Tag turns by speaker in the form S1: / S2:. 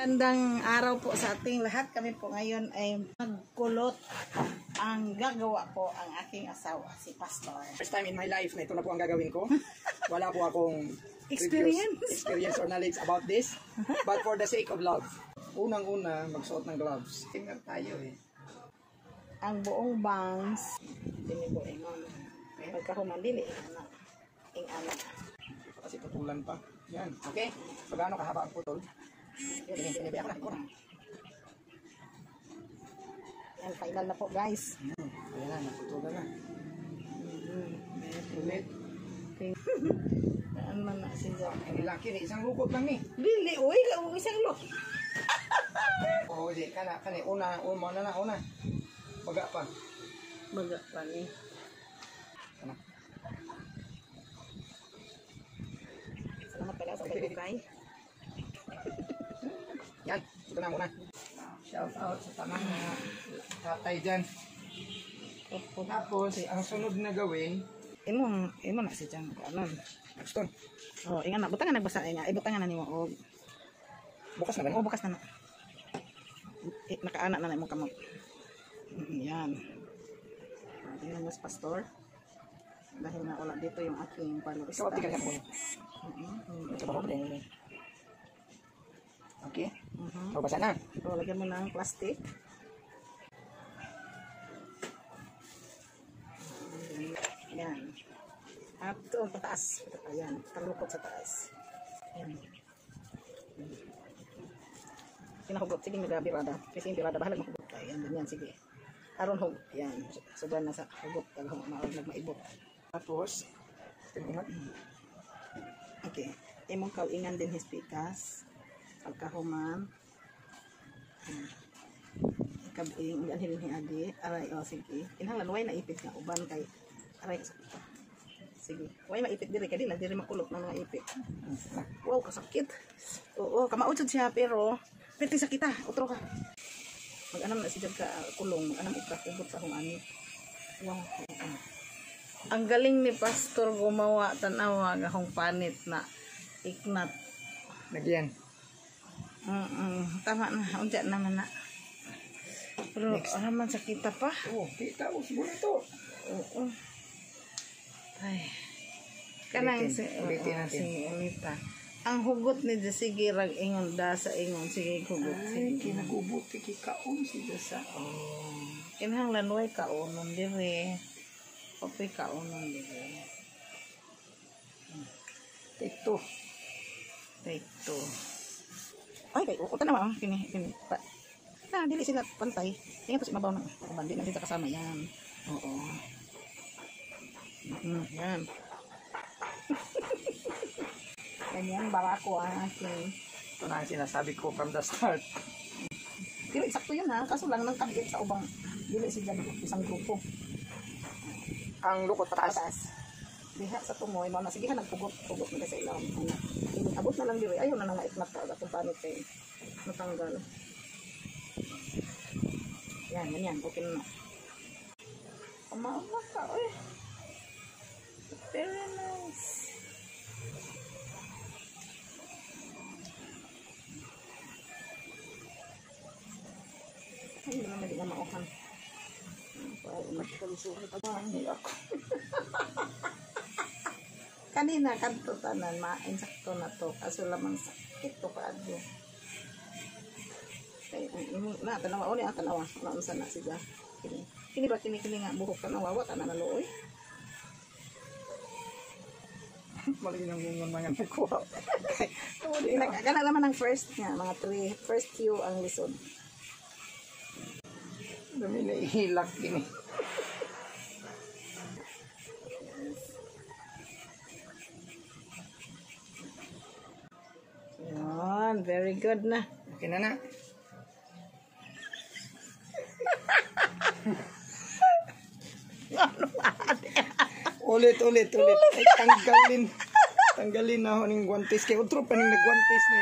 S1: Magandang araw po sa ating lahat. Kami po ngayon ay magkulot. Ang gagawa po ang aking asawa, si Pastor.
S2: First time in my life na ito na po ang gagawin ko. Wala po akong
S1: experience
S2: or knowledge about this. But for the sake of love, unang-una, magsuot ng gloves. Tingnan tayo eh.
S1: Ang buong bangs, tinibuingon. Pagkahumandili, ing-ana.
S2: Kasi putulan pa. Yan. Okay? So, gaano kahaba ang putol? Pinibigyan ko na.
S1: Yan, final na po guys.
S2: Ayan na, naputulan na. Ulit.
S1: Saan man na siya?
S2: Ang laki ni isang lukot lang ni.
S1: Dili, uy, isang look.
S2: Oo, di. Kana. Una. Baga pa.
S1: Baga pa ni.
S2: Kana.
S1: Salamat pala sa pagkukay.
S2: Yan, ito na muna. Shout out sa tanang tatay dyan. Tapos, ang sunod na gawin,
S1: Imo na si Jang ko anon.
S2: Axton.
S1: Oh, ingan na butangan nagbasa niya. Ibutangan na nimo og
S2: Bukas na ba?
S1: oh, bukas na. Nakaana na imong kamot. Yan. Tingnan mo sa pastor. Dahil na wala dito yung aking palurista.
S2: Ikaw, tingnan mo. Okay. So, basa na.
S1: So, lagyan mo ng plastic. Yan. At ito, pataas. Ayan, talukot sa taas. Ayan. Kinahugot. Sige, mag-birada. Kasi yung birada, bahalag mahugot. Ayan, ganyan, sige. Aron hug. Ayan. Sobrang nasa hugot. Nagmaibot.
S2: Tapos, tingnan.
S1: Okay. Imong kauingan din hispikas. Pagkahuman. Ikabing ganhin ni adi. Aray, oh, sige. Kinahanglan, way naipit nga. Uban kay aray, sige. Way maipit diri kay dili makulot ng mga ipit. Wow, kasakit. Oo, kamaudsod siya pero pwede sakita. Utro ka. Mag-anam na siya ka kulong. Mag-anam ubot sa akong ani. Wow. Ang galing ni Pastor gumawa tanawa akong panit na iknat.
S2: Nagyan.
S1: Tama na. Unja naman na. Pero araman sakita pa.
S2: Oh, kita mo siguro to.
S1: Oo. Ay. Kanang si Ulita. Ang hugot ni sige rag ingon da sa ingon sige hugot.
S2: Ay, kinagubuti kikaon si Dasa.
S1: Oh. Kinahanglan way kaonon dire. Ope kaonon dire.
S2: Take two.
S1: Take two. Ay, kay uta naman kini. Na, dili sila pantay. Tingnan to si mabaw na. Bandi na dito kasama yan. Oo. Yan. Ganyan, barako ang aking.
S2: Ito na ang sinasabi ko from the start.
S1: Pero eksakto yun ha. Kaso lang nang kabit sa ubang. Dili siya isang grupo.
S2: Ang lukot pataas.
S1: Diha sa tumoy. Mga sige ha, nagpugot na sa ilang. Abot na lang diri. Ayaw na nga ikmat ka. Atong panit kayo. Matanggal. Yan. Okay na. Umaula ka. Uy. Very nice. Ay, naman hindi na mauhan. Magkalusulit ako. Hindi ako. Kanina, kanto tanan, ma-insakto na to. Kaso lamang sakit to kaadyo. Tanawa. Naunsa na siya. Kini ba kini nga buhok tanawa. Wata na naluoy.
S2: Mali nang ngungon mga nagkuha.
S1: Kana naman ang first nga. Mga 3. First few ang lisod.
S2: Dami na ihilak gini.
S1: Yan. Very good na.
S2: Okay na. Ulit. Ay, tanggalin na ako ng guantes. Kaya utro pa ng nagguantes na.